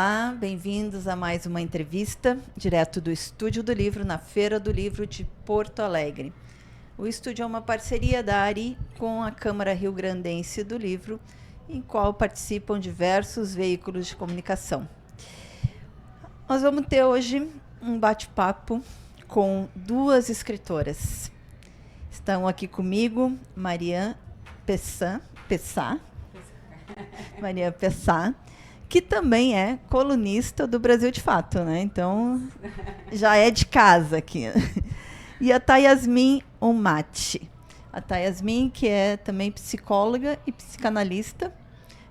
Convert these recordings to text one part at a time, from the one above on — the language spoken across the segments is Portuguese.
Olá, bem-vindos a mais uma entrevista, direto do Estúdio do Livro, na Feira do Livro de Porto Alegre. O estúdio é uma parceria da ARI com a Câmara Rio-Grandense do Livro, em qual participam diversos veículos de comunicação. Nós vamos ter hoje um bate-papo com duas escritoras. Estão aqui comigo Marian Pessá, Marian Pessá, que também é colunista do Brasil de Fato, né? Então, já é de casa aqui. E a Thayasmin Onmati. A Thayasmin, que é também psicóloga e psicanalista,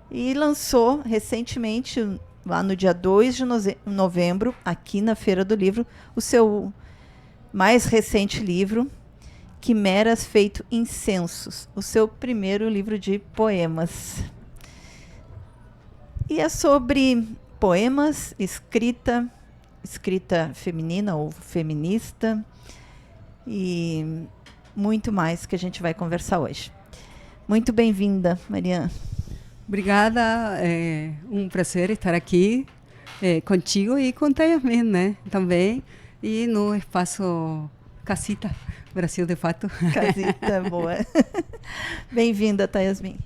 e lançou recentemente, lá no dia 2 de novembro, aqui na Feira do Livro, o seu mais recente livro, Quimeras Feito Incensos, o seu primeiro livro de poemas. E é sobre poemas, escrita feminina ou feminista, e muito mais que a gente vai conversar hoje. Muito bem-vinda, Marian. Obrigada, é um prazer estar aqui contigo e com Thayasmin, né, também, e no espaço Casita, Brasil de Fato. Casita, boa. Bem-vinda, Thayasmin.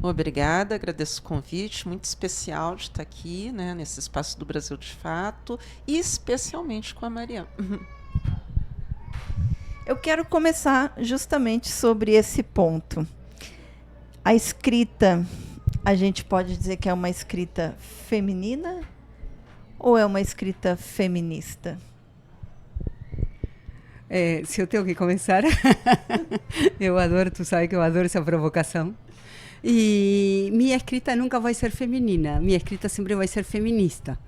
Obrigada, agradeço o convite, muito especial de estar aqui, né, nesse espaço do Brasil de Fato, e especialmente com a Marian. Eu quero começar justamente sobre esse ponto. A escrita, a gente pode dizer que é uma escrita feminina ou é uma escrita feminista? Se eu tenho que começar, eu adoro, tu sabe que eu adoro essa provocação. E minha escrita nunca vai ser feminina, minha escrita sempre vai ser feminista.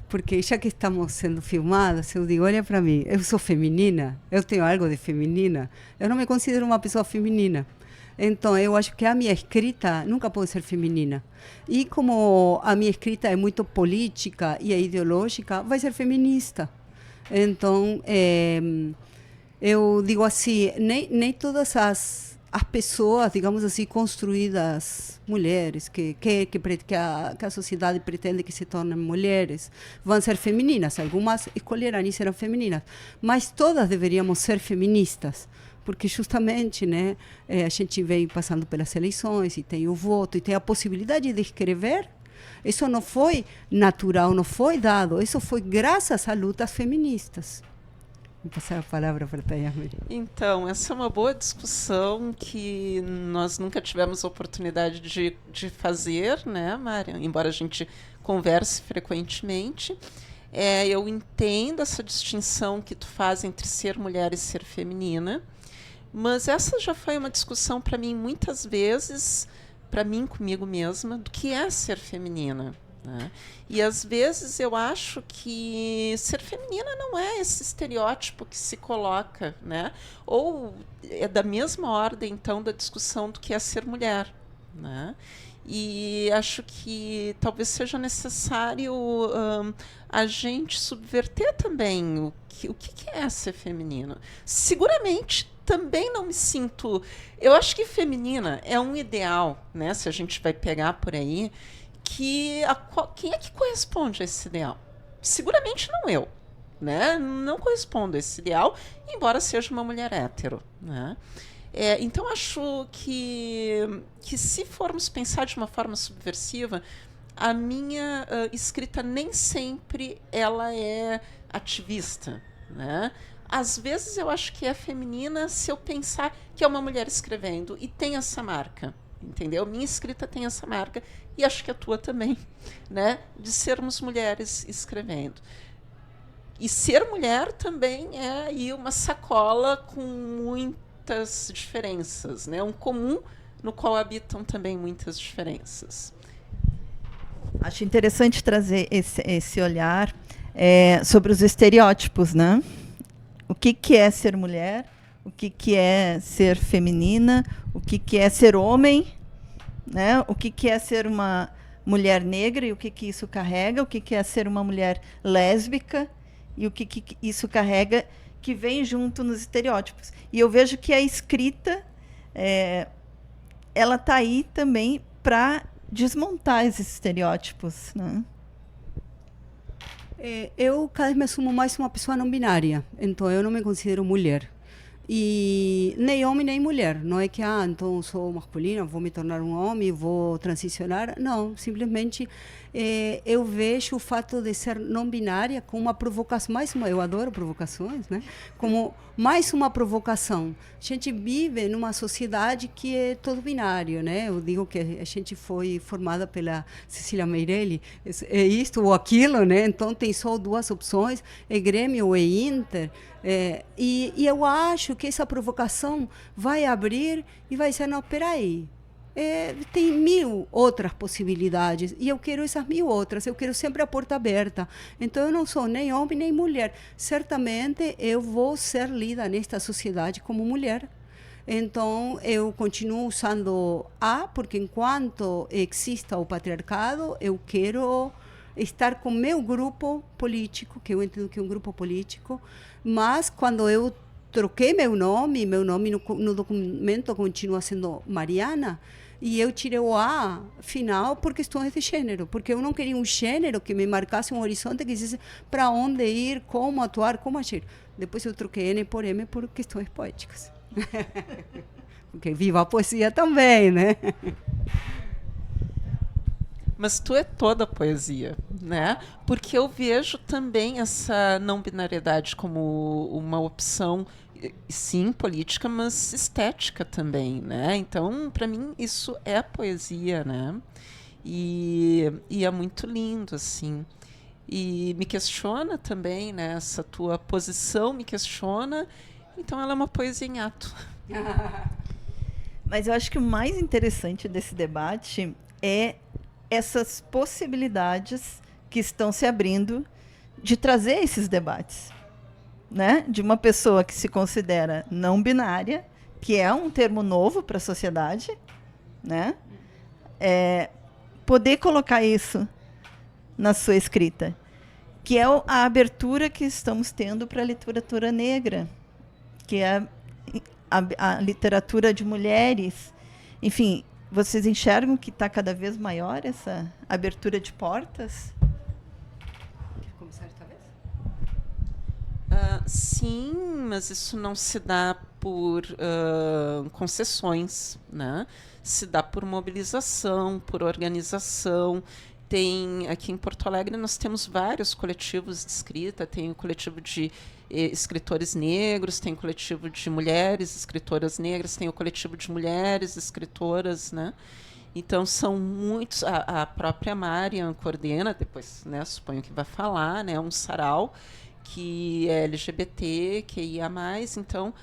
Porque já que estamos sendo filmadas, eu digo, olha para mim, eu sou feminina, eu tenho algo de feminina, eu não me considero uma pessoa feminina. Então, eu acho que a minha escrita nunca pode ser feminina. E como a minha escrita é muito política e é ideológica, vai ser feminista. Então, eu digo assim, nem todas as pessoas, digamos assim, construídas, mulheres, que a sociedade pretende que se tornem mulheres, vão ser femininas. Algumas escolherão e serão femininas. Mas todas deveríamos ser feministas, porque justamente, né, a gente vem passando pelas eleições e tem o voto e tem a possibilidade de escrever. Isso não foi natural, não foi dado. Isso foi graças a lutas feministas. Vou passar a palavra para a Thayasmin. Então, essa é uma boa discussão que nós nunca tivemos oportunidade de fazer, né, Marian? Embora a gente converse frequentemente. Eu entendo essa distinção que tu faz entre ser mulher e ser feminina, mas essa já foi uma discussão para mim muitas vezes, para mim comigo mesma, do que é ser feminina. Né? E às vezes eu acho que ser feminina não é esse estereótipo que se coloca, né? Ou é da mesma ordem, então, da discussão do que é ser mulher. Né? E acho que talvez seja necessário a gente subverter também o que é ser feminino. Seguramente também não me sinto... Eu acho que feminina é um ideal, né? Se a gente vai pegar por aí, quem é que corresponde a esse ideal? Seguramente não eu, né? Não correspondo a esse ideal, embora seja uma mulher hétero, né? Então acho que se formos pensar de uma forma subversiva, a minha escrita nem sempre ela é ativista, né? Às vezes eu acho que é feminina se eu pensar que é uma mulher escrevendo e tem essa marca. Entendeu? Minha escrita tem essa marca e acho que a tua também, né? De sermos mulheres escrevendo. E ser mulher também é aí uma sacola com muitas diferenças, né? Um comum no qual habitam também muitas diferenças. Acho interessante trazer esse olhar sobre os estereótipos, né? O que é ser mulher? O que é ser feminina, o que é ser homem, né? O que é ser uma mulher negra e o que isso carrega, o que é ser uma mulher lésbica e o que isso carrega, que vem junto nos estereótipos. E eu vejo que a escrita, ela está aí também para desmontar esses estereótipos, né? Eu cada vez me assumo mais uma pessoa não binária, então eu não me considero mulher. E nem homem nem mulher, não é que então sou masculina, vou me tornar um homem, vou transicionar, não, simplesmente eu vejo o fato de ser não binária como uma provocação, eu adoro provocações, né? Como mais uma provocação. A gente vive numa sociedade que é todo binário, né? Eu digo que a gente foi formada pela Cecília Meirelli, é isto ou aquilo, né? Então tem só duas opções, é Grêmio ou é Inter. E eu acho que essa provocação vai abrir e vai ser, não, peraí, tem 1000 outras possibilidades e eu quero essas 1000 outras, eu quero sempre a porta aberta. Então eu não sou nem homem nem mulher. Certamente eu vou ser lida nesta sociedade como mulher. Então eu continuo usando porque enquanto exista o patriarcado, eu quero estar com meu grupo político, que eu entendo que é um grupo político, mas quando eu troquei meu nome no documento continua sendo Mariana, e eu tirei o A final por questões de gênero, porque eu não queria um gênero que me marcasse um horizonte que dissesse para onde ir, como atuar, como agir. Depois eu troquei N por M por questões poéticas. Porque viva a poesia também, né? Mas tu é toda poesia, né? Porque eu vejo também essa não binariedade como uma opção, sim, política, mas estética também, né? Então, para mim, isso é poesia, né? E é muito lindo, assim. E me questiona também, né? Essa tua posição me questiona. Então, ela é uma poesia em ato. Mas eu acho que o mais interessante desse debate é essas possibilidades que estão se abrindo de trazer esses debates, né? De uma pessoa que se considera não binária, que é um termo novo para a sociedade, né? Poder colocar isso na sua escrita, que é a abertura que estamos tendo para a literatura negra, que é a literatura de mulheres, enfim. Vocês enxergam que está cada vez maior essa abertura de portas? Quer começar esta vez? Sim, mas isso não se dá por concessões, né? Se dá por mobilização, por organização. Tem, aqui em Porto Alegre nós temos vários coletivos de escrita, tem o coletivo de escritores negros, tem o coletivo de mulheres escritoras negras, tem o coletivo de mulheres escritoras, né? Então são muitos, a própria Marian coordena, depois, né, suponho que vai falar, né, um sarau que é LGBT, que ia mais, então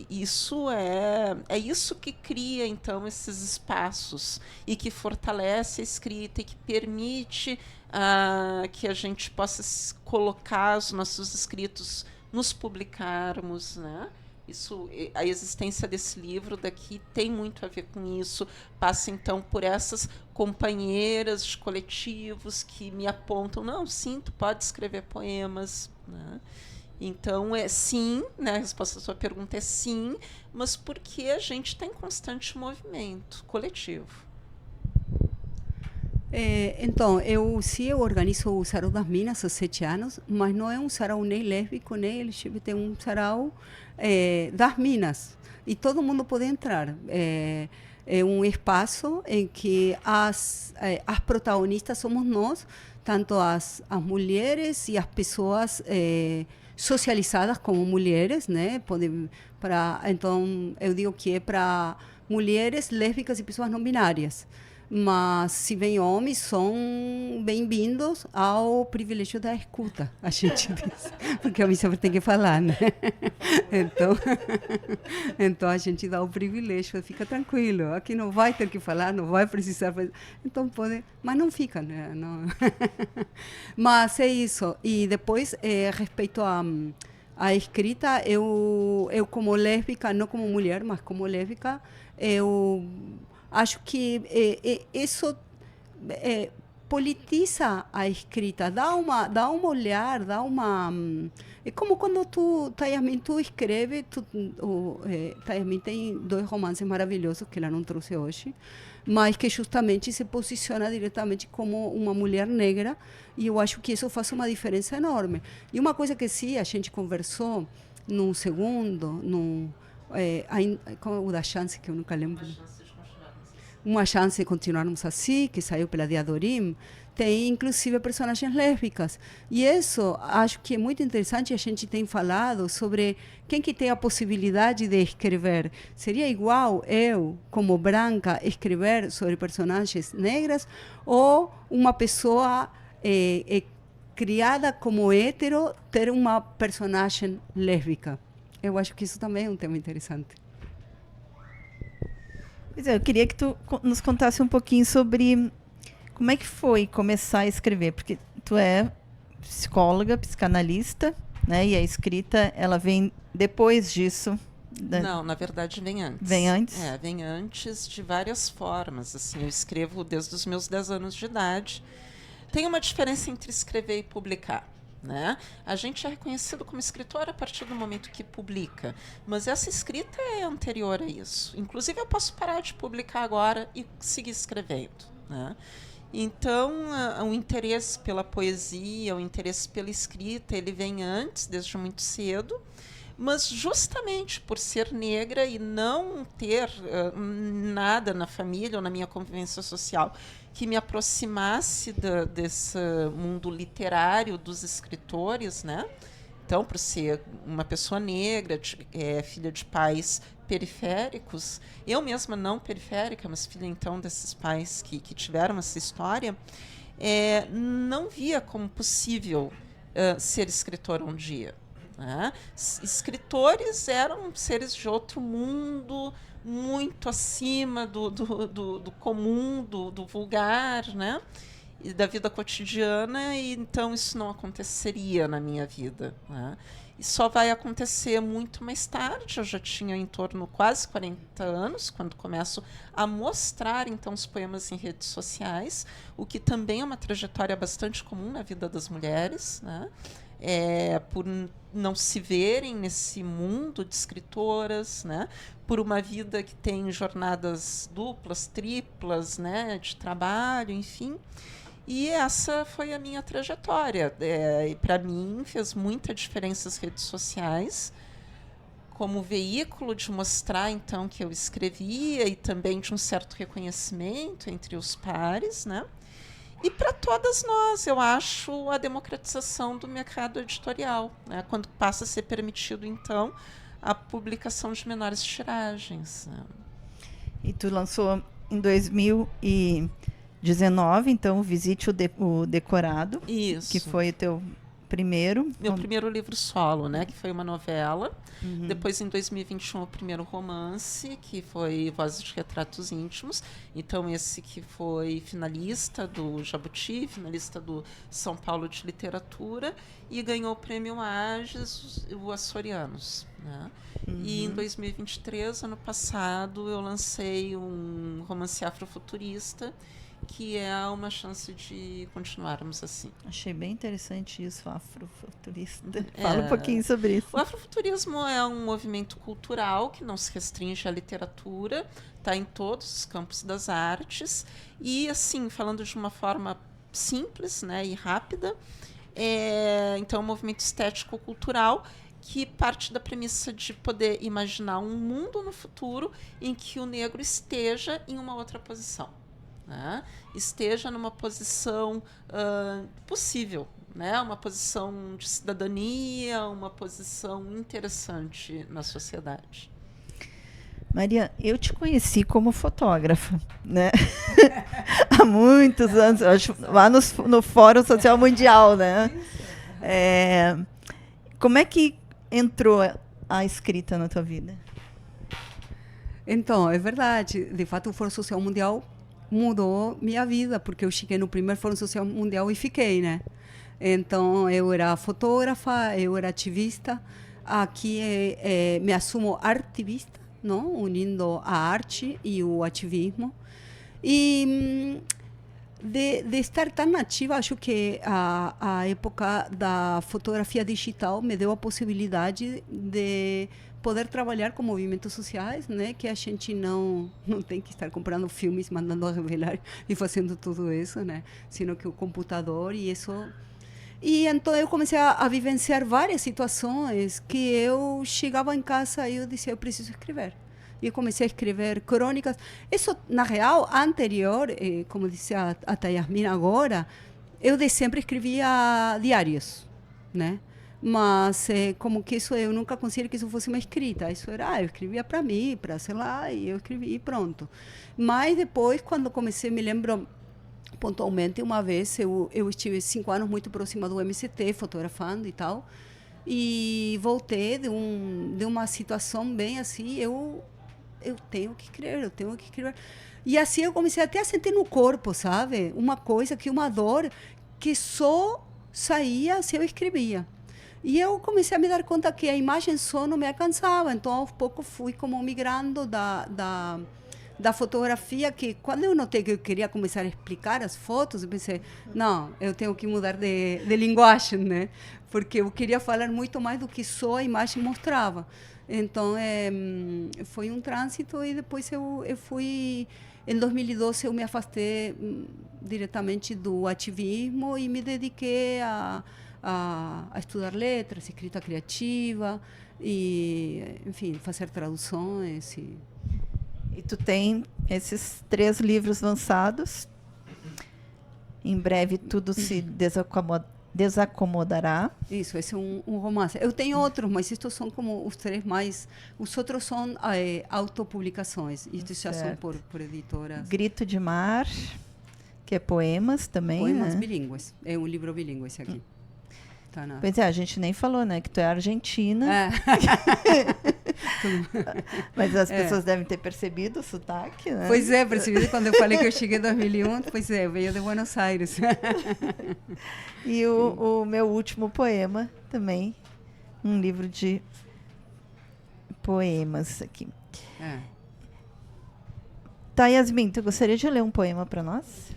isso é isso que cria então esses espaços e que fortalece a escrita e que permite que a gente possa colocar os nossos escritos, nos publicarmos, né? Isso, a existência desse livro daqui tem muito a ver com isso. Passa então por essas companheiras de coletivos que me apontam, não, sim, tu pode escrever poemas, né? Então, sim, né? A resposta à sua pergunta é sim, mas porque a gente está em constante movimento coletivo. Então, eu organizo o Sarau das Minas há 7 anos, mas não é um sarau nem lésbico, nem LGBT, é um sarau das Minas. E todo mundo pode entrar. É um espaço em que as protagonistas somos nós, tanto as mulheres e as pessoas socializadas como mulheres, né? Então, eu digo que é para mulheres lésbicas e pessoas não binárias. Mas, se vem homens, são bem-vindos ao privilégio da escuta, a gente diz. Porque homem sempre tem que falar, né? Então a gente dá o privilégio, fica tranquilo. Aqui não vai ter que falar, não vai precisar fazer. Então pode, mas não fica, né? Não. Mas é isso. E depois, respeito à escrita, eu como lésbica, não como mulher, mas como lésbica, eu acho que isso politiza a escrita, dá um olhar, é como quando Yasmin, tu escreve, Yasmin tem 2 romances maravilhosos que ela não trouxe hoje, mas que justamente se posiciona diretamente como uma mulher negra, e eu acho que isso faz uma diferença enorme. E uma coisa que sim, a gente conversou num segundo, o da chance, que eu nunca lembro. Uma chance de continuarmos assim, que saiu pela Diadorim, tem inclusive personagens lésbicas. E isso acho que é muito interessante. A gente tem falado sobre quem que tem a possibilidade de escrever. Seria igual eu, como branca, escrever sobre personagens negras, ou uma pessoa criada como hétero ter uma personagem lésbica? Eu acho que isso também é um tema interessante. Pois é, eu queria que tu nos contasse um pouquinho sobre como é que foi começar a escrever, porque tu é psicóloga, psicanalista, né? E a escrita, ela vem depois disso. Não, na verdade vem antes. Vem antes? Vem antes de várias formas. Assim, eu escrevo desde os meus 10 anos de idade. Tem uma diferença entre escrever e publicar. Né? A gente é reconhecido como escritor a partir do momento que publica, mas essa escrita é anterior a isso. Inclusive, eu posso parar de publicar agora e seguir escrevendo. Né? Então, o interesse pela poesia, o interesse pela escrita, ele vem antes, desde muito cedo, mas justamente por ser negra e não ter nada na família ou na minha convivência social que me aproximasse desse mundo literário dos escritores, né? Então, por ser uma pessoa negra, filha de pais periféricos, eu mesma não periférica, mas filha, então, desses pais que tiveram essa história, não via como possível ser escritora um dia. Né? Escritores eram seres de outro mundo, muito acima do comum, do vulgar, né? E da vida cotidiana, e então isso não aconteceria na minha vida. Né? E só vai acontecer muito mais tarde. Eu já tinha em torno de quase 40 anos, quando começo a mostrar então os poemas em redes sociais, o que também é uma trajetória bastante comum na vida das mulheres, né? Por não se verem nesse mundo de escritoras, né? Por uma vida que tem jornadas duplas, triplas, né? De trabalho, enfim. E essa foi a minha trajetória. E para mim fez muita diferença as redes sociais, como veículo de mostrar então que eu escrevia e também de um certo reconhecimento entre os pares, né? E para todas nós, eu acho, a democratização do mercado editorial, né? Quando passa a ser permitido, então, a publicação de menores tiragens. Né? E tu lançou em 2019, então, Visite o Decorado. Isso. Que foi o teu primeiro... Meu primeiro livro solo, né? Que foi uma novela. Uhum. Depois, em 2021, o primeiro romance, que foi Vozes de Retratos Íntimos. Então, esse que foi finalista do Jabuti, finalista do São Paulo de Literatura, e ganhou o prêmio Ages, o Açorianos. Né? Uhum. E em 2023, ano passado, eu lancei um romance afrofuturista, que é uma chance de continuarmos assim. Achei bem interessante isso, afrofuturista. Fala um pouquinho sobre isso. O afrofuturismo é um movimento cultural que não se restringe à literatura, está em todos os campos das artes e, assim, falando de uma forma simples, né, e rápida, então é um movimento estético-cultural que parte da premissa de poder imaginar um mundo no futuro em que o negro esteja em uma outra posição. Né? Esteja numa posição possível, né? Uma posição de cidadania, uma posição interessante na sociedade. Maria, eu te conheci como fotógrafa, né? Há muitos anos, acho, lá no Fórum Social Mundial, né? Como é que entrou a escrita na tua vida? Então, é verdade. De fato, o Fórum Social Mundial mudou minha vida, porque eu cheguei no primeiro Fórum Social Mundial e fiquei, né? Então, eu era fotógrafa, eu era ativista. Aqui me assumo artivista, não? Unindo a arte e o ativismo. E de estar tão nativa, acho que a época da fotografia digital me deu a possibilidade de poder trabalhar com movimentos sociais, né? Que a gente não tem que estar comprando filmes, mandando a revelar e fazendo tudo isso, né? Sino que o computador e isso... E então eu comecei a vivenciar várias situações que eu chegava em casa e eu dizia, eu preciso escrever. E eu comecei a escrever crônicas. Isso, na real, anterior, como disse a Yasmin agora, eu de sempre escrevia diários, né? Mas como que isso, eu nunca considerei que isso fosse uma escrita. Isso era, eu escrevia para mim, para sei lá, e eu escrevi e pronto. Mas depois, quando comecei, me lembro pontualmente, uma vez, eu estive 5 anos muito próxima do MCT, fotografando e tal, e voltei de uma situação bem assim, eu tenho que escrever. E assim eu comecei até a sentir no corpo, sabe? Uma coisa, uma dor que só saía se eu escrevia. E eu comecei a me dar conta que a imagem só não me alcançava. Então, aos poucos, fui como migrando da fotografia, que quando eu notei que eu queria começar a explicar as fotos, eu pensei, não, eu tenho que mudar de linguagem, né? Porque eu queria falar muito mais do que só a imagem mostrava. Então, foi um trânsito e depois eu fui... Em 2012, eu me afastei diretamente do ativismo e me dediquei a estudar letras, escrita criativa e, enfim, fazer traduções. E tu tem esses 3 livros lançados. Em breve tudo se desacomodará. Isso, esse é um romance. Eu tenho outros, mas estes são como os 3 mais... Os outros são autopublicações. Estes já são por editoras. Grito de Mar, que é poemas também, poemas né? bilíngues. É um livro bilíngue esse aqui. Tá na... Pois é, a gente nem falou, né? Que tu é argentina. Mas as pessoas devem ter percebido o sotaque, né? Pois é, percebi quando eu falei que eu cheguei em 2001. Pois é, veio de Buenos Aires. E o meu último poema também, um livro de poemas aqui. Tá, Yasmin, tu gostaria de ler um poema para nós?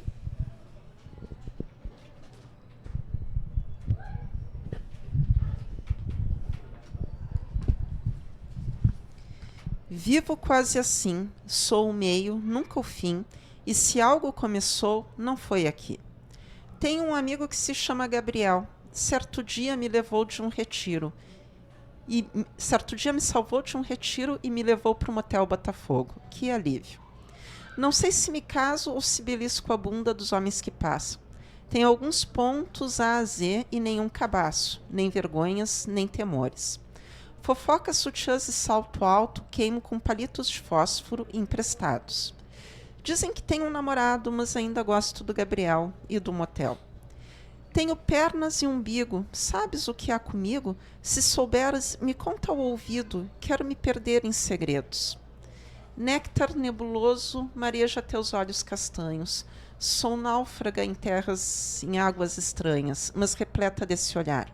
Vivo quase assim, sou o meio, nunca o fim, e se algo começou, não foi aqui. Tenho um amigo que se chama Gabriel. Certo dia me levou de um retiro. Certo dia me salvou de um retiro e me levou para o motel Botafogo. Que alívio. Não sei se me caso ou se belisco a bunda dos homens que passam. Tenho alguns pontos A a Z e nenhum cabaço, nem vergonhas, nem temores. Fofocas sutiãs e salto alto queimo com palitos de fósforo emprestados. Dizem que tenho um namorado, mas ainda gosto do Gabriel e do motel. Tenho pernas e umbigo, sabes o que há comigo? Se souberas, me conta ao ouvido, quero me perder em segredos. Néctar nebuloso mareja teus olhos castanhos. Sou náufraga em águas estranhas, mas repleta desse olhar.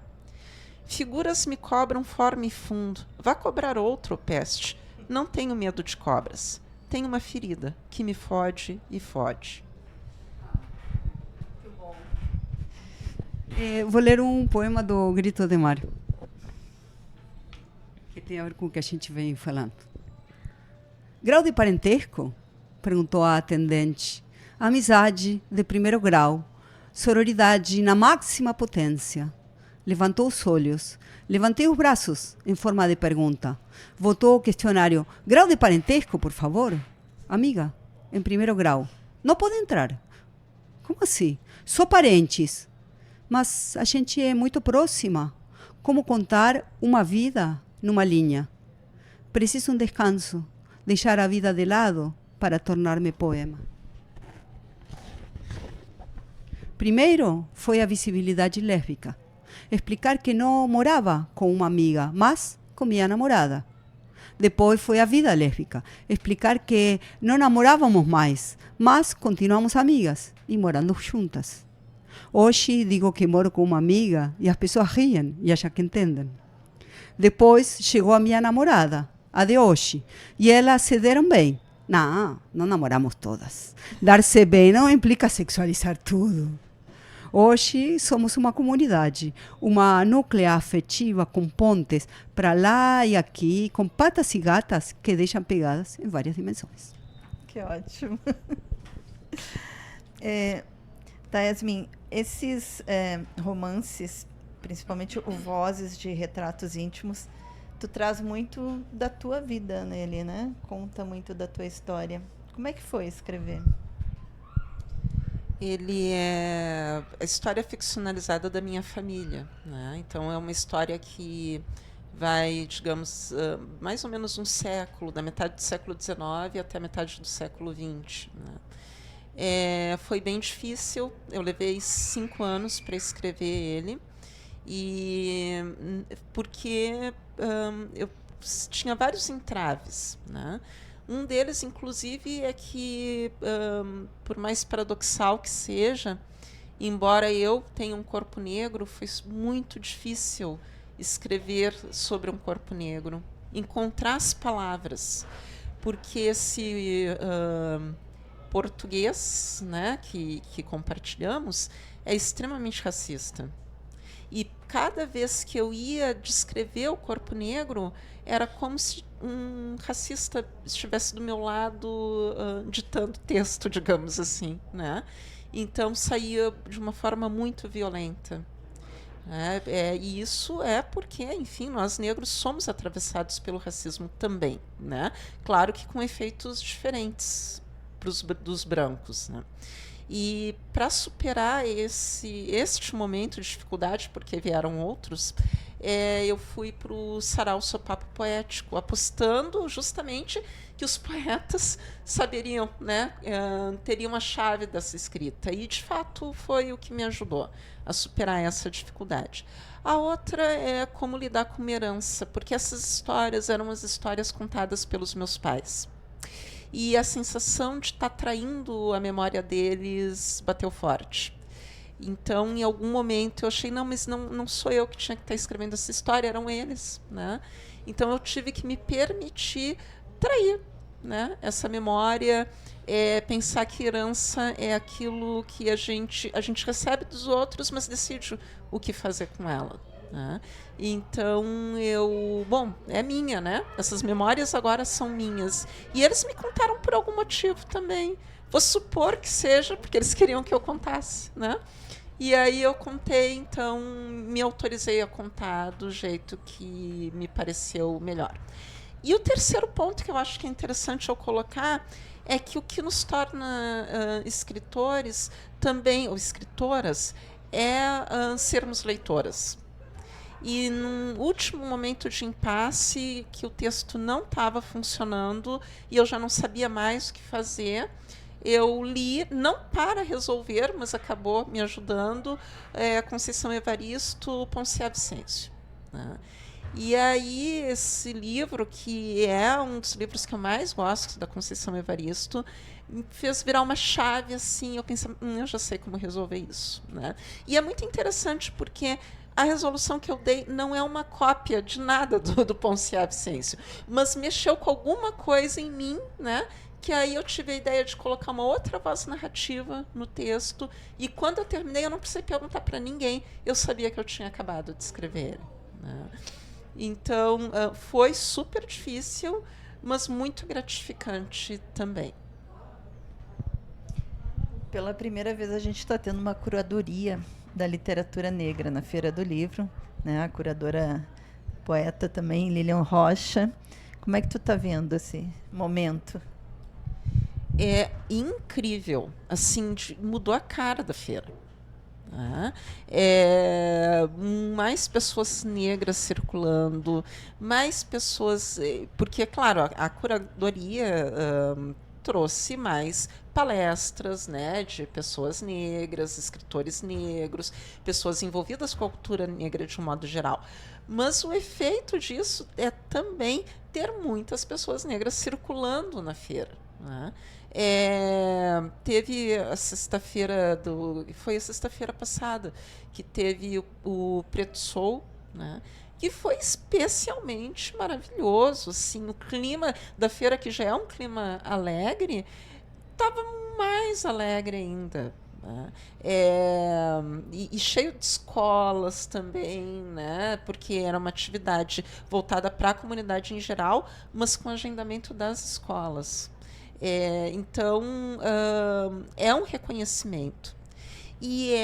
Figuras me cobram forma e fundo. Vá cobrar outro, peste. Não tenho medo de cobras. Tenho uma ferida que me fode e fode. Muito bom. Vou ler um poema do Grito de Mar, que tem a ver com o que a gente vem falando. Grau de parentesco? Perguntou a atendente. Amizade de primeiro grau. Sororidade na máxima potência. Levantou os olhos. Levantei os braços, em forma de pergunta. Voltou o questionário. Grau de parentesco, por favor? Amiga, em primeiro grau. Não pode entrar. Como assim? Só parentes. Mas a gente é muito próxima. Como contar uma vida numa linha? Preciso um descanso. Deixar a vida de lado para tornar-me poema. Primeiro foi a visibilidade lésbica. Explicar que não morava com uma amiga, mas com minha namorada. Depois foi a vida lésbica. Explicar que não namorávamos mais, mas continuamos amigas e morando juntas. Hoje digo que moro com uma amiga e as pessoas riem e acham que entendem. Depois chegou a minha namorada, a de hoje, e elas se deram bem. Não, não namoramos todas. Dar-se bem não implica sexualizar tudo. Hoje somos uma comunidade, uma núclea afetiva com pontes para lá e aqui, com patas e gatas que deixam pegadas em várias dimensões. Que ótimo. Tá, Yasmin, esses romances, principalmente o Vozes de Retratos Íntimos, tu traz muito da tua vida nele, né? Conta muito da tua história. Como é que foi escrever? Ele é a história ficcionalizada da minha família, né? Então é uma história que vai, digamos, mais ou menos um século, da metade do século XIX até a metade do século XX, né? Foi bem difícil, eu levei 5 anos para escrever ele, e porque eu tinha vários entraves, né? Um deles, inclusive, é que, por mais paradoxal que seja, embora eu tenha um corpo negro, foi muito difícil escrever sobre um corpo negro, encontrar as palavras, porque esse português, né, que compartilhamos é extremamente racista. E cada vez que eu ia descrever o corpo negro, era como se um racista estivesse do meu lado ditando texto, digamos assim, né? Então saía de uma forma muito violenta. E isso é porque, enfim, nós negros somos atravessados pelo racismo também, né? Claro que com efeitos diferentes dos brancos, né? E para superar este momento de dificuldade, porque vieram outros, eu fui para o Sarau Sopapo Poético, apostando justamente que os poetas saberiam, né, teriam a chave dessa escrita. E, de fato, foi o que me ajudou a superar essa dificuldade. A outra é como lidar com uma herança, porque essas histórias eram as histórias contadas pelos meus pais. E a sensação de estar traindo a memória deles bateu forte. Então, em algum momento, eu achei, mas não sou eu que tinha que estar escrevendo essa história, eram eles, né? Então, eu tive que me permitir trair, né, essa memória, pensar que herança é aquilo que a gente recebe dos outros, mas decide o que fazer com ela. Né? Então é minha, né? Essas memórias agora são minhas. E eles me contaram por algum motivo também. Vou supor que seja porque eles queriam que eu contasse, né? E aí eu contei, então me autorizei a contar do jeito que me pareceu melhor. E o terceiro ponto que eu acho que é interessante eu colocar é que o que nos torna escritores também, ou escritoras, é sermos leitoras. E num último momento de impasse, que o texto não estava funcionando e eu já não sabia mais o que fazer, eu li, não para resolver, mas acabou me ajudando, Conceição Evaristo, Ponciá Vicêncio. Né? E aí esse livro, que é um dos livros que eu mais gosto, da Conceição Evaristo, me fez virar uma chave, assim, eu pensei, eu já sei como resolver isso. Né? E é muito interessante porque a resolução que eu dei não é uma cópia de nada do Ponciá Vicêncio, mas mexeu com alguma coisa em mim, né? Que aí eu tive a ideia de colocar uma outra voz narrativa no texto, e quando eu terminei, eu não precisei perguntar para ninguém, eu sabia que eu tinha acabado de escrever ele. Né? Então, foi super difícil, mas muito gratificante também. Pela primeira vez, a gente está tendo uma curadoria da literatura negra na Feira do Livro, né? A curadora poeta também, Lilian Rocha. Como é que tu está vendo esse momento? É incrível, assim, mudou a cara da feira. Né? Mais pessoas negras circulando, mais pessoas... Porque, claro, a curadoria trouxe mais palestras, né, de pessoas negras, escritores negros, pessoas envolvidas com a cultura negra de um modo geral. Mas o efeito disso é também ter muitas pessoas negras circulando na feira. Né? Teve a sexta-feira foi a sexta-feira passada que teve o Preto Soul, né? que foi especialmente maravilhoso. Assim, o clima da feira, que já é um clima alegre, estava mais alegre ainda. Né? E cheio de escolas também, né? Porque era uma atividade voltada para a comunidade em geral, mas com agendamento das escolas. Então, é um reconhecimento. E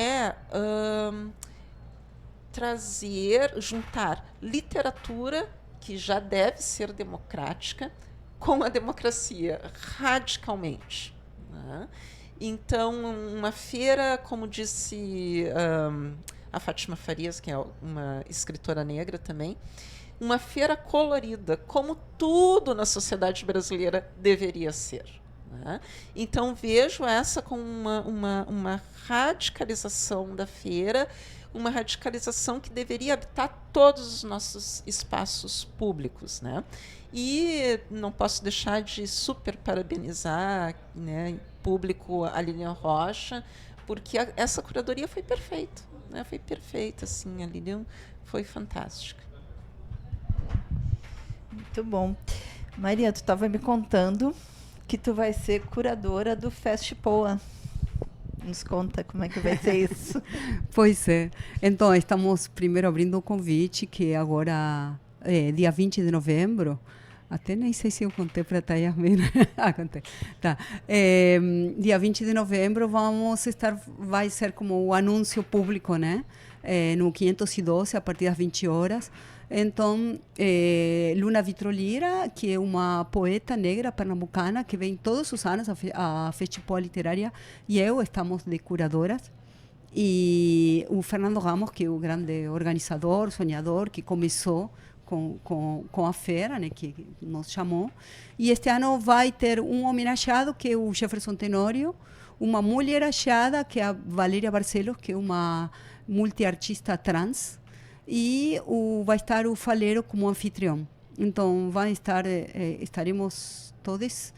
juntar literatura, que já deve ser democrática, com a democracia, radicalmente. Né? Então, uma feira, como disse a Fátima Farias, que é uma escritora negra também, uma feira colorida, como tudo na sociedade brasileira deveria ser. Né? Então, vejo essa como uma radicalização da feira, uma radicalização que deveria habitar todos os nossos espaços públicos. Né? E não posso deixar de super parabenizar, né, em público, a Lilian Rocha, porque essa curadoria foi perfeita. Né? Foi perfeita, assim, a Lilian foi fantástica. Muito bom. Maria, tu estava me contando que tu vai ser curadora do Festipoa. Nos conta como é que vai ser isso. Pois é. Então, estamos primeiro abrindo um convite, que agora, dia 20 de novembro, até nem sei se eu contei para a Yasmin. Contei. Tá. Dia 20 de novembro vai ser como o anúncio público, né? No 512, a partir das 20 horas. Então, Luna Vitrolira, que é uma poeta negra pernambucana, que vem todos os anos à Festipoa Literária, e eu estamos de curadoras. E o Fernando Ramos, que é o grande organizador, sonhador, que começou com a feira, né, que nos chamou. E este ano vai ter um homenageado, que é o Jefferson Tenório, uma mulher achada, que é a Valéria Barcelos, que é uma multiartista trans, e vai estar o Faleiro como anfitrião. Então, estaremos todos.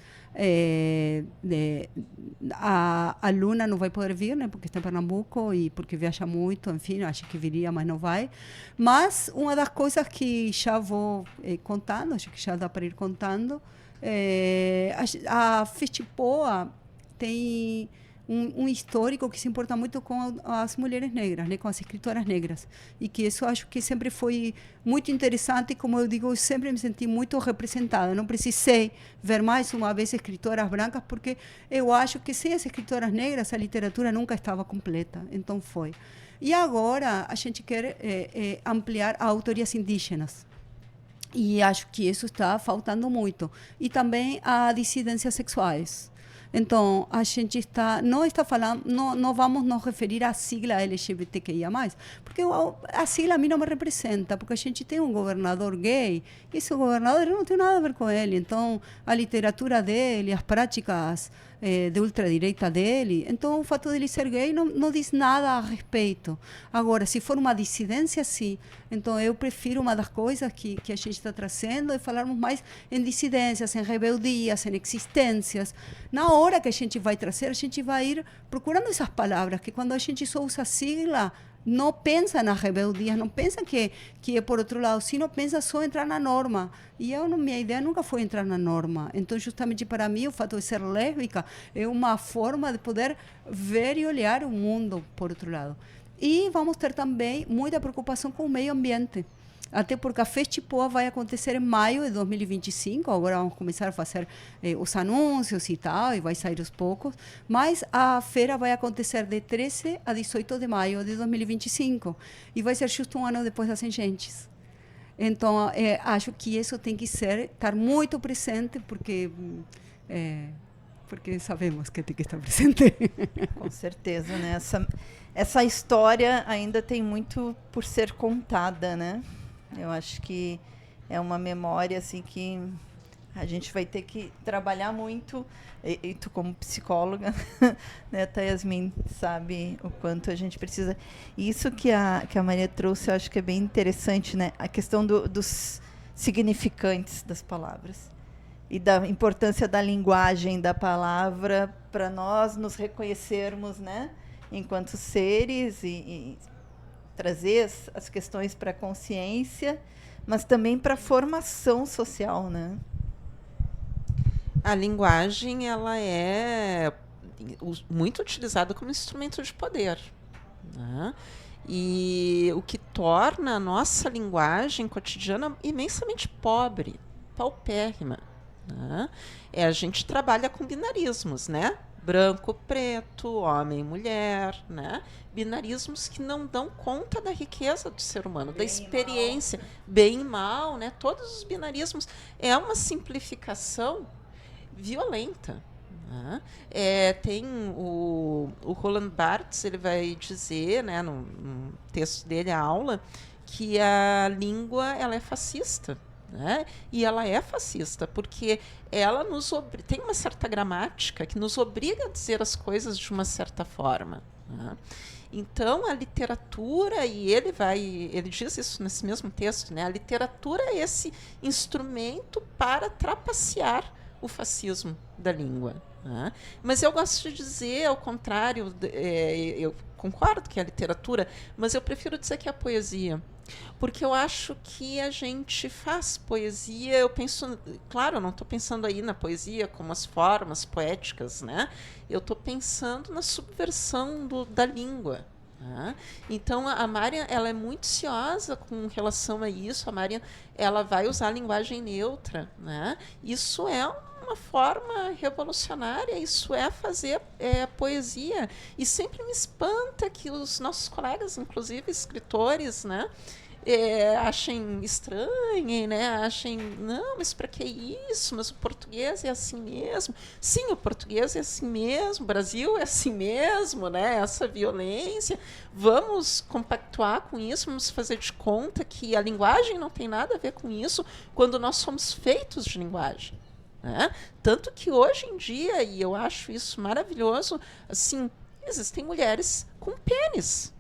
A Luna não vai poder vir, né, porque está em Pernambuco e porque viaja muito, enfim, acho que viria, mas não vai. Mas uma das coisas que já vou contando, acho que já dá para ir contando, a Festipoa tem um histórico que se importa muito com as mulheres negras, né, com as escritoras negras, e que isso acho que sempre foi muito interessante. E, como eu digo, eu sempre me senti muito representada. Não precisei ver mais uma vez escritoras brancas, porque eu acho que sem as escritoras negras a literatura nunca estava completa. Então foi. E agora a gente quer ampliar a autorias indígenas. E acho que isso está faltando muito. E também a dissidências sexuais. Então, a gente não está falando, não vamos nos referir à sigla LGBTQIA+, porque a sigla a mim não me representa, porque a gente tem um governador gay, e esse governador não tem nada a ver com ele. Então, a literatura dele, as práticas de ultradireita dele, então o fato de ele ser gay não diz nada a respeito. Agora, se for uma dissidência, sim. Então, eu prefiro, uma das coisas que a gente está trazendo é falarmos mais em dissidências, em rebeldias, em existências. Na hora que a gente vai trazer, a gente vai ir procurando essas palavras, que quando a gente só usa sigla, não pensa na rebeldia, não pensa que é por outro lado, sino pensa só entrar na norma. E minha ideia nunca foi entrar na norma. Então, justamente para mim, o fato de ser lésbica é uma forma de poder ver e olhar o mundo por outro lado. E vamos ter também muita preocupação com o meio ambiente. Até porque a Festipoa vai acontecer em maio de 2025, agora vamos começar a fazer os anúncios e tal, e vai sair aos poucos, mas a feira vai acontecer de 13 a 18 de maio de 2025, e vai ser justo um ano depois das enchentes. Então, acho que isso tem que estar muito presente, porque sabemos que tem que estar presente. Com certeza, né? Essa história ainda tem muito por ser contada, né? Eu acho que é uma memória assim que a gente vai ter que trabalhar muito. E tu, como psicóloga, né, Yasmin, sabe o quanto a gente precisa. Isso que a Maria trouxe, eu acho que é bem interessante, né? A questão dos significantes das palavras e da importância da linguagem da palavra para nós nos reconhecermos, né, enquanto seres e trazer as questões para a consciência, mas também para a formação social, né? A linguagem, ela é muito utilizada como instrumento de poder, né? E o que torna a nossa linguagem cotidiana imensamente pobre, paupérrima, né? A gente trabalha com binarismos, né? Branco, preto, homem, mulher, né? Binarismos que não dão conta da riqueza do ser humano, da experiência, bem e mal, né? Todos os binarismos é uma simplificação violenta. Né? Tem o Roland Barthes, ele vai dizer, né, no texto dele, a aula, que a língua ela é fascista. Né? E ela é fascista porque ela tem uma certa gramática que nos obriga a dizer as coisas de uma certa forma. Né? Então, a literatura, e ele diz isso nesse mesmo texto, né? A literatura é esse instrumento para trapacear o fascismo da língua. Né? Mas eu gosto de dizer, ao contrário, eu concordo que é a literatura, mas eu prefiro dizer que é a poesia. Porque eu acho que a gente faz poesia, eu penso, claro, eu não estou pensando aí na poesia como as formas poéticas, né? Eu estou pensando na subversão da língua. Né? Então a Marian, ela é muito ciosa com relação a isso. A Marian, ela vai usar a linguagem neutra, né? Isso é uma forma revolucionária, isso é fazer poesia. E sempre me espanta que os nossos colegas, inclusive escritores, né, achem estranho, né, achem, não, mas para que isso? Mas o português é assim mesmo. Sim, o português é assim mesmo, o Brasil é assim mesmo, né, essa violência. Vamos compactuar com isso, vamos fazer de conta que a linguagem não tem nada a ver com isso, quando nós somos feitos de linguagem. Né? Tanto que hoje em dia, e eu acho isso maravilhoso, assim, existem mulheres com pênis.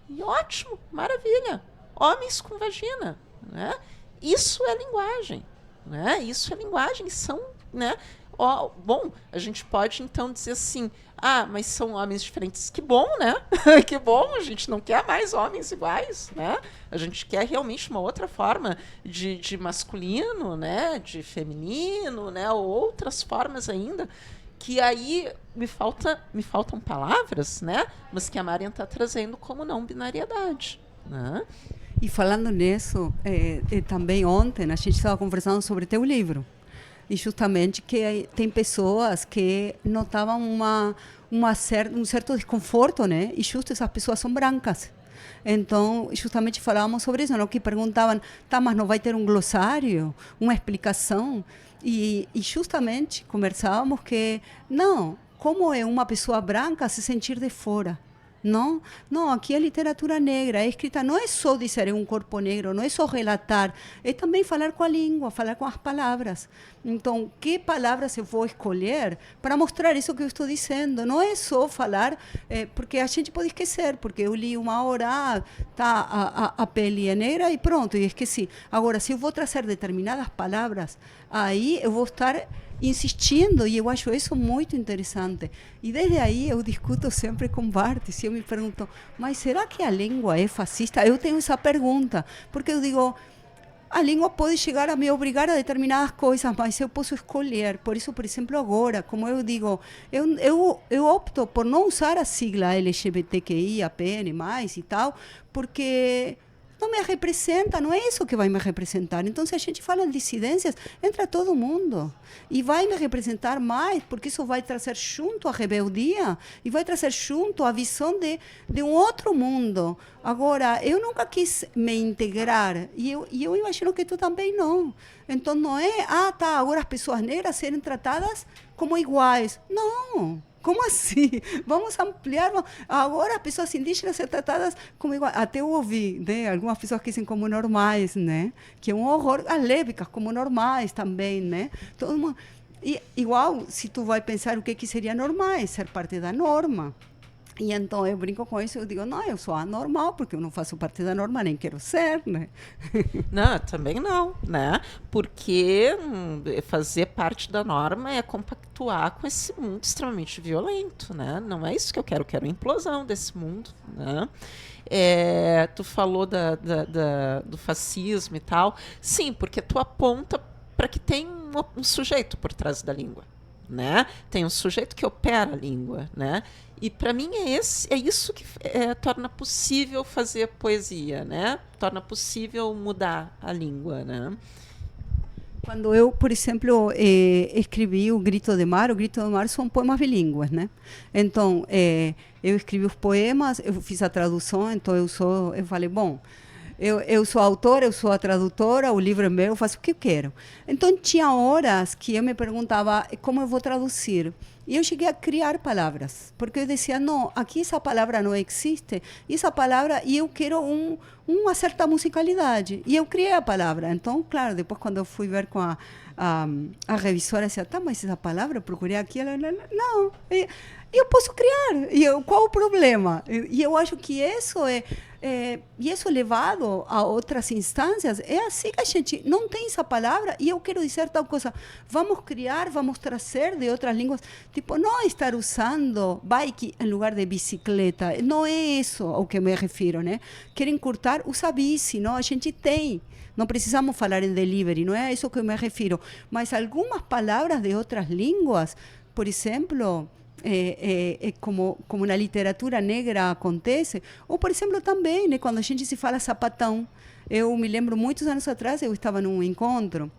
E ótimo, maravilha. Homens com vagina. Né? Isso é linguagem. Né? Isso é linguagem. São, né? Bom, a gente pode então dizer assim, mas são homens diferentes. Que bom, né? Que bom, a gente não quer mais homens iguais, né? A gente quer realmente uma outra forma de masculino, né? De feminino, né? Ou outras formas ainda, que aí me faltam palavras, né? Mas que a Marian está trazendo como não binariedade, né? E falando nisso, também ontem a gente estava conversando sobre teu livro. E justamente que tem pessoas que notavam um certo desconforto, né? E justo essas pessoas são brancas. Então, justamente falávamos sobre isso, não? Que perguntavam, mas não vai ter um glossário, uma explicação? E justamente conversávamos que, não, como é uma pessoa branca se sentir de fora? Não, aqui a literatura negra é escrita, não é só dizer um corpo negro, não é só relatar, é também falar com a língua, falar com as palavras. Então, que palavras eu vou escolher para mostrar isso que eu estou dizendo? Não é só falar, porque a gente pode esquecer, porque eu li uma hora, a pele é negra e pronto, e esqueci. Agora, se eu vou trazer determinadas palavras, aí eu vou estar insistindo, e eu acho isso muito interessante. E desde aí eu discuto sempre com Barthes, e eu me pergunto, mas será que a língua é fascista? Eu tenho essa pergunta, porque eu digo, a língua pode chegar a me obrigar a determinadas coisas, mas eu posso escolher. Por isso, por exemplo, agora, como eu digo, eu opto por não usar a sigla LGBTQIAPN+, e tal, porque não me representa, não é isso que vai me representar. Então, se a gente fala em dissidências, entra todo mundo. E vai me representar mais, porque isso vai trazer junto a rebeldia e vai trazer junto a visão de um outro mundo. Agora, eu nunca quis me integrar, e eu imagino que tu também não. Então, não é, agora as pessoas negras serem tratadas como iguais. Não. Como assim? Vamos ampliar. Agora as pessoas indígenas são tratadas como igual. Até eu ouvi, né? Algumas pessoas que dizem como normais, né? Que é um horror. As lésbicas como normais também, né? Todo mundo. E, igual, se tu vai pensar o que seria normal, ser parte da norma. E então eu brinco com isso, eu digo, não, eu sou anormal, porque eu não faço parte da norma, nem quero ser, né? Não, também não, né? Porque fazer parte da norma é compactuar com esse mundo extremamente violento, né? Não é isso que eu quero a implosão desse mundo, né? Tu falou do fascismo e tal. Sim, porque tu aponta para que tem um sujeito por trás da língua, né? Tem um sujeito que opera a língua, né? E para mim é isso que torna possível fazer poesia, né? Torna possível mudar a língua, né? Quando eu, por exemplo, escrevi o Grito de Mar são poemas bilíngues, né? Então, eu escrevi os poemas, eu fiz a tradução, então eu falei, bom, eu sou a autora, eu sou a tradutora, o livro é meu, eu faço o que eu quero. Então, tinha horas que eu me perguntava como eu vou traduzir. E eu cheguei a criar palavras, porque eu dizia, não, aqui essa palavra não existe, e eu quero uma certa musicalidade. E eu criei a palavra. Então, claro, depois quando eu fui ver com a revisora, eu dizia, tá, mas essa palavra, eu procurei aqui, ela não, eu posso criar. Qual o problema? E eu acho que isso e isso levado a outras instâncias, é assim que a gente não tem essa palavra e eu quero dizer tal coisa. Vamos criar, vamos trazer de outras línguas. Tipo, não estar usando bike em lugar de bicicleta. Não é isso ao que me refiro, né? Quero encurtar, usa bici, não? A gente tem. Não precisamos falar em delivery, não é a isso que eu me refiro. Mas algumas palavras de outras línguas, por exemplo... como na literatura negra acontece, ou por exemplo também, né, quando a gente se fala sapatão. Eu me lembro muitos anos atrás, eu estava num encontro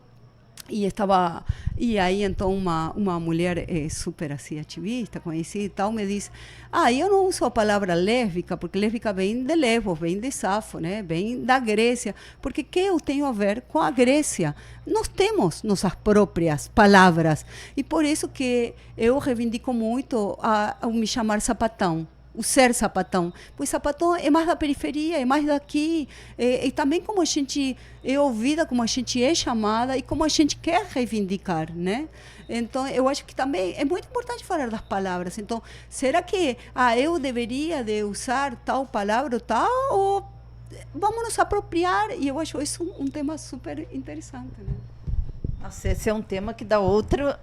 e aí então uma mulher super assim ativista, conhecida e tal, me diz, eu não uso a palavra lésbica, porque lésbica vem de Lesbos, vem de Safo, né? Vem da Grécia, porque que eu tenho a ver com a Grécia? Nós temos nossas próprias palavras, e por isso que eu reivindico muito a me chamar sapatão, o ser sapatão, pois sapatão é mais da periferia, é mais daqui, e também como a gente é ouvida, como a gente é chamada e como a gente quer reivindicar, né? Então, eu acho que também é muito importante falar das palavras. Então, será que eu deveria de usar tal palavra ou tal, ou vamos nos apropriar? E eu acho isso um tema super interessante, né? Nossa, esse é um tema que dá outra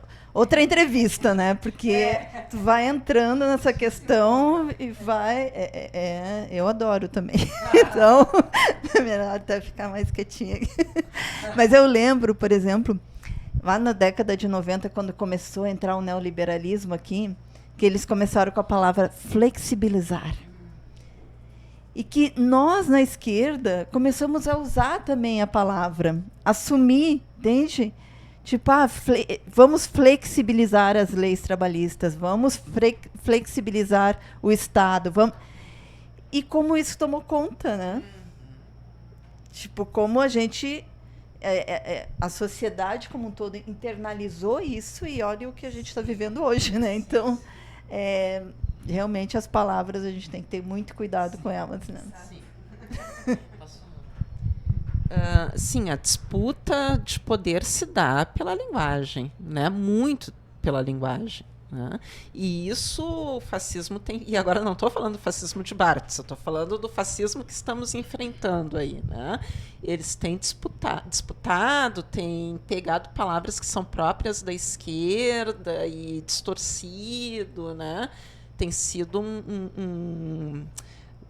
entrevista, né? Porque tu vai entrando nessa questão e vai... eu adoro também. Então, é melhor até ficar mais quietinha aqui. Mas eu lembro, por exemplo, lá na década de 90, quando começou a entrar o neoliberalismo aqui, que eles começaram com a palavra flexibilizar. E que nós, na esquerda, começamos a usar também a palavra, assumir, entende? Tipo, vamos flexibilizar as leis trabalhistas, vamos flexibilizar o Estado. E como isso tomou conta, né? Tipo, como a gente... a sociedade como um todo internalizou isso e olha o que a gente está vivendo hoje, né? Então, realmente as palavras a gente tem que ter muito cuidado com elas, né? Sim. Sim, a disputa de poder se dá pela linguagem, né? Muito pela linguagem. Né? E isso o fascismo tem... E agora não estou falando do fascismo de Barthes, eu estou falando do fascismo que estamos enfrentando aí. Né? Eles têm disputado, têm pegado palavras que são próprias da esquerda e distorcido, né? Tem sido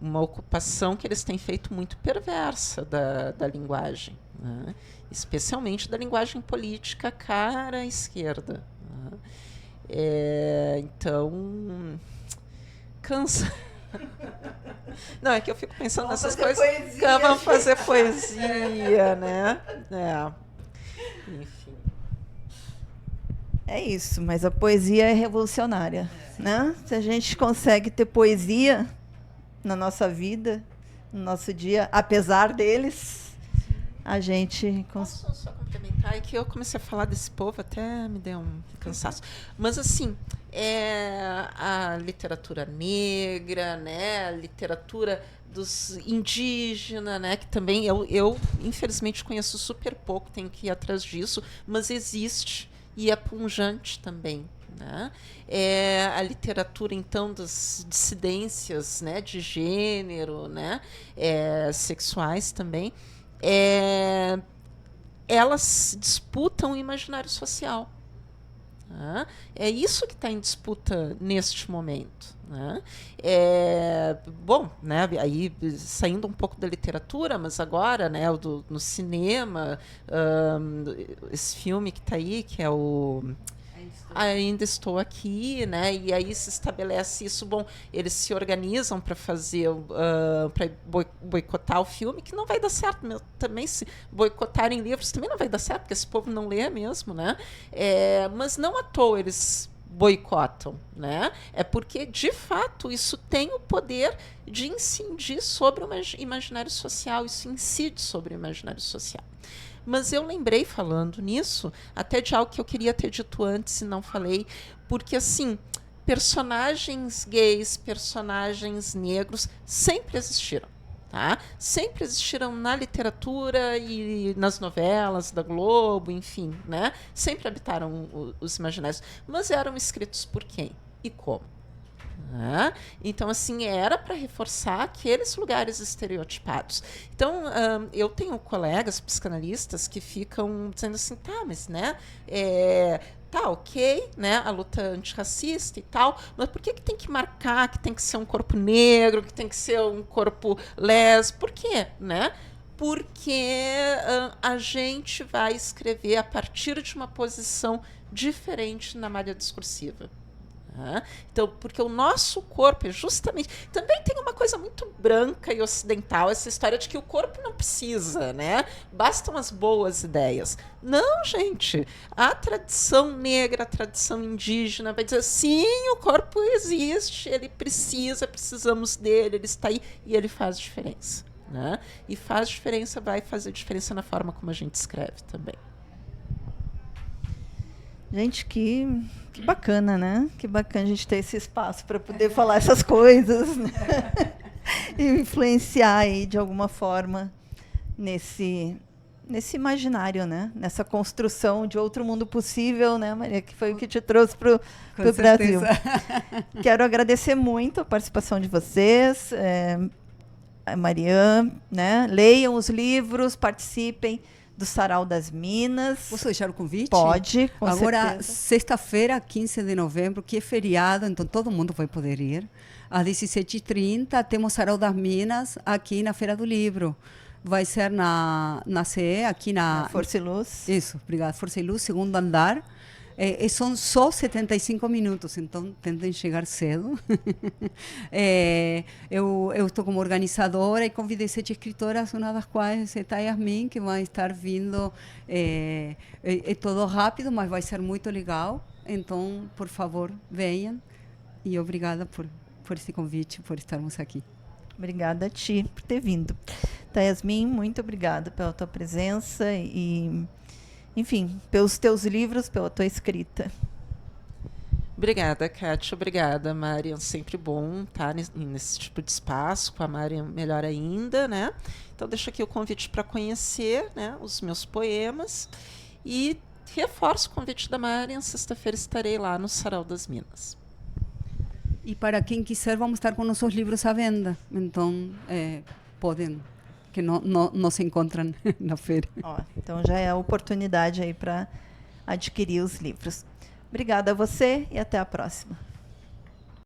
uma ocupação que eles têm feito muito perversa da linguagem, né? Especialmente da linguagem política cara à esquerda. Né? Então, cansa. Não, é que eu fico pensando nessas coisas. Vamos fazer poesia, né? Enfim. É isso, mas a poesia é revolucionária, né? Se a gente consegue ter poesia na nossa vida, no nosso dia, apesar deles, a gente... Posso só complementar? É que eu comecei a falar desse povo, até me deu um cansaço. Mas, assim, a literatura negra, né? A literatura dos indígenas, né? Que também eu, infelizmente, conheço super pouco, tenho que ir atrás disso, mas existe e é pungente também. Né? A literatura, então, das dissidências, né, de gênero, né, sexuais também, elas disputam o imaginário social. Né? É isso que está em disputa neste momento. Né? Bom, né, aí saindo um pouco da literatura, mas agora, né, no cinema, esse filme que está aí, que é o Ainda Estou Aqui, né? E aí se estabelece isso. Bom, eles se organizam para fazer, para boicotar o filme, que não vai dar certo. Também se boicotarem livros também não vai dar certo, porque esse povo não lê mesmo, né? Mas não à toa eles boicotam, né? É porque de fato isso tem o poder de incidir sobre o imaginário social. Isso incide sobre o imaginário social. Mas eu lembrei, falando nisso, até de algo que eu queria ter dito antes e não falei, porque, assim, personagens gays, personagens negros sempre existiram. Tá? Sempre existiram na literatura e nas novelas da Globo, enfim, né? Sempre habitaram os imaginários. Mas eram escritos por quem e como? Então, assim, era para reforçar aqueles lugares estereotipados. Então, eu tenho colegas psicanalistas que ficam dizendo assim, tá, mas, né, tá, ok, né, a luta antirracista e tal, mas por que tem que marcar que tem que ser um corpo negro, que tem que ser um corpo lésbico? Por quê, né? Porque a gente vai escrever a partir de uma posição diferente na malha discursiva. Então, porque o nosso corpo é justamente... Também tem uma coisa muito branca e ocidental, essa história de que o corpo não precisa, né? Bastam as boas ideias. Não, gente. A tradição negra, a tradição indígena vai dizer, sim, o corpo existe, ele precisamos dele, ele está aí e ele faz diferença. Né? E faz diferença, vai fazer diferença na forma como a gente escreve também. Gente, que bacana, né? Que bacana a gente ter esse espaço para poder falar essas coisas, né? E influenciar aí de alguma forma nesse imaginário, né? Nessa construção de outro mundo possível, né, Maria? Que foi o que te trouxe para o Brasil. Quero agradecer muito a participação de vocês, a Marian, né? Leiam os livros, participem do Sarau das Minas. Posso deixar o convite? Pode, com Agora, certeza. sexta-feira, 15 de novembro, que é feriado, então todo mundo vai poder ir. Às 17h30, temos Sarau das Minas aqui na Feira do Livro. Vai ser na CE, aqui na Força e Luz. Isso, obrigada. Força e Luz, segundo andar. São só 75 minutos, então tentem chegar cedo. Eu estou como organizadora e convidei 7 escritoras, uma das quais é a Yasmin, que vai estar vindo. É todo rápido, mas vai ser muito legal. Então, por favor, venham. E obrigada por esse convite, por estarmos aqui. Obrigada a ti por ter vindo. Tá, Yasmin, muito obrigada pela tua presença e... enfim, pelos teus livros, pela tua escrita. Obrigada, Kátia. Obrigada, Marian. Sempre bom estar nesse tipo de espaço. Com a Marian, melhor ainda, né? Então, deixo aqui o convite para conhecer, né, os meus poemas. E reforço o convite da Marian. Sexta-feira estarei lá no Sarau das Minas. E para quem quiser, vamos estar com nossos livros à venda. Então, podem... que não se encontram na feira. Então já é a oportunidade aí para adquirir os livros. Obrigada a você e até a próxima.